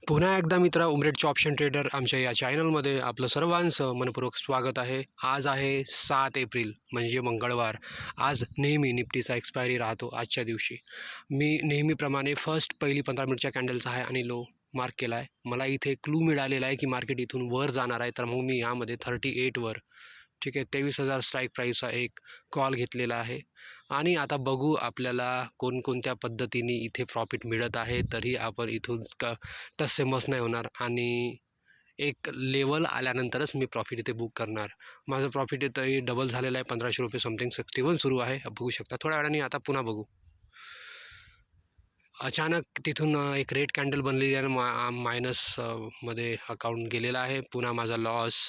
पुन्हा एकदा मित्रा उमरेटचे ऑप्शन ट्रेडर आमच्या या चॅनलमध्ये आपलं सर्वांचं मनपूर्वक स्वागत आहे. आज आहे 7 एप्रिल म्हणजे मंगळवार. आज नेहमी निफ्टीचा एक्सपायरी राहतो आजच्या दिवशी. मी नेहमीप्रमाणे पहिली 15 मिनिटच्या कॅन्डलचा आहे आणि लो मार्क केला आहे. मला इथे क्लू मिळालेला आहे की मार्केट इथून वर जाणार आहे, तर मग मी यामध्ये 38 वर ठीक आहे 23,000 स्ट्राईक प्राईसचा एक कॉल घेतलेला आहे. आणि आता बघू आपल्याला कोणकोणत्या पद्धतीने इथे प्रॉफिट मिळत आहे. तरी आपण इथून टस्सेमस नाही होणार आणि एक लेवल आल्यानंतरच मी प्रॉफिट इथे बुक करणार. माझं प्रॉफिट इथंही डबल झालेलं आहे. 1500 रुपये समथिंग 61 सुरू आहे, बघू शकता. थोड्या वेळाने आता पुन्हा बघू. अचानक तिथून एक रेड कॅन्डल बनलेली आहे, मायनस मध्ये अकाउंट गेलेला आहे. पुन्हा माझा लॉस.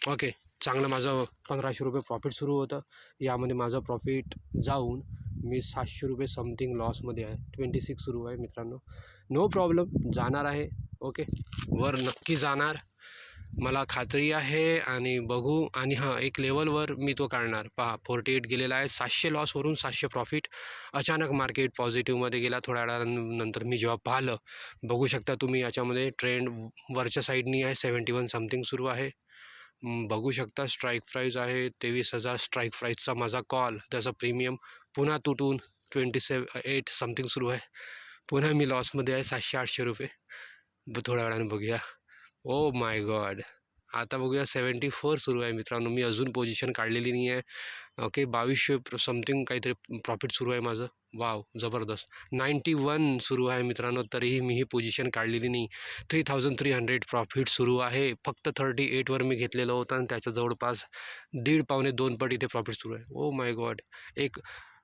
ओके, चांगलं माझं 1500 रुपये प्रॉफिट सुरू होतं. यामध्ये माझं प्रॉफिट जाऊन मी 700 रुपये समथिंग लॉसमध्ये आहे. 26 सुरू आहे मित्रांनो. नो प्रॉब्लेम, जाणार आहे. ओके, वर नक्की जाणार, मला खात्री आहे. आणि बघू. आणि हां, एक लेवलवर मी तो काढणार. पहा, 48 गेलेला आहे. 700 लॉसवरून 700 प्रॉफिट. अचानक मार्केट पॉझिटिव्हमध्ये गेला. थोड्या वेळानंतर मी जेव्हा पाहिलं, बघू शकता तुम्ही याच्यामध्ये ट्रेंड वरच्या साईडनी आहे. 71 समथिंग सुरू आहे, बघू शकता. स्ट्राईक प्राईस आहे 23,000. स्ट्राईक प्राईसचा माझा कॉल, त्याचा प्रीमियम पुन्हा तुटून 28 समथिंग सुरू आहे. पुन्हा मी लॉसमध्ये आहे 700-800 रुपये. थोड्या वेळाने बघूया. ओ माय गॉड, आता बघूया 74 सुरू आहे मित्रांनो. मी अजून पोझिशन काढलेली नाही आहे. ओके, 2200 समथिंग काहीतरी प्रॉफिट सुरू आहे माझं. वाव, जबरदस्त. 91 सुरू आहे मित्रांनो, तरीही मी ही पोझिशन काढलेली नाही. 3300 प्रॉफिट सुरू आहे. फक्त 38वर मी घेतलेलं होतं आणि त्याच्या जवळपास 1.5-2 पट इथे प्रॉफिट सुरू आहे. ओ माय गॉड, एक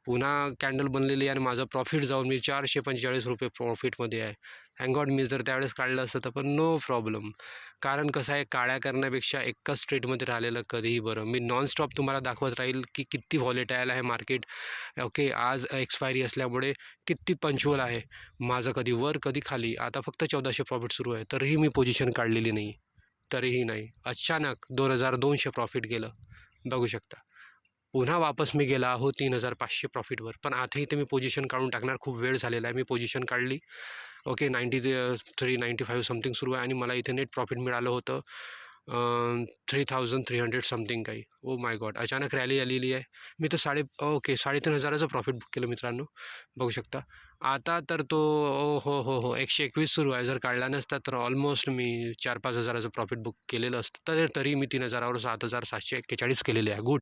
पुन्हा कॅन्डल बनलेली आहे आणि माझं प्रॉफिट जाऊन मी 445 रुपये प्रॉफिटमध्ये आहे. थँक मी जर त्यावेळेस काढलं असतं तर, पण नो प्रॉब्लेम. कारण कसं आहे, काळ्या करण्यापेक्षा एकच स्ट्रेटमध्ये राहिलेलं कधीही बरं. मी नॉनस्टॉप तुम्हाला दाखवत राहील की किती व्हॉलेटाईल आहे मार्केट. ओके, आज एक्सपायरी असल्यामुळे किती पंच्युअल आहे. माझं कधी वर कधी खाली. आता फक्त 1400 प्रॉफिट सुरू आहे, तरीही मी पोझिशन काढलेली नाही. तरीही नाही, अचानक 2200 प्रॉफिट गेलं, बघू शकता. पुन्हा वापस मी गेला आहो 3500 प्रॉफिटवर. पण आताही ते मी पोझिशन काढून टाकणार. खूप वेळ झालेला आहे. मी पोझिशन काढली. ओके, 93-95 समथिंग सुरू आहे आणि मला इथे नेट प्रॉफिट मिळालं होतं 3300 समथिंग काही. ओ माय गॉड, अचानक रॅली आलेली आहे. मी तर 3,500चं प्रॉफिट बुक केलं मित्रांनो, बघू शकता. आता तर तो हो 121 सुरू आहे. जर काढला नसता तर ऑलमोस्ट मी 4-5 हजाराचं प्रॉफिट बुक केलेलं असतं. तरी मी 3,000वर 7,741 केलेले आहे. गुड.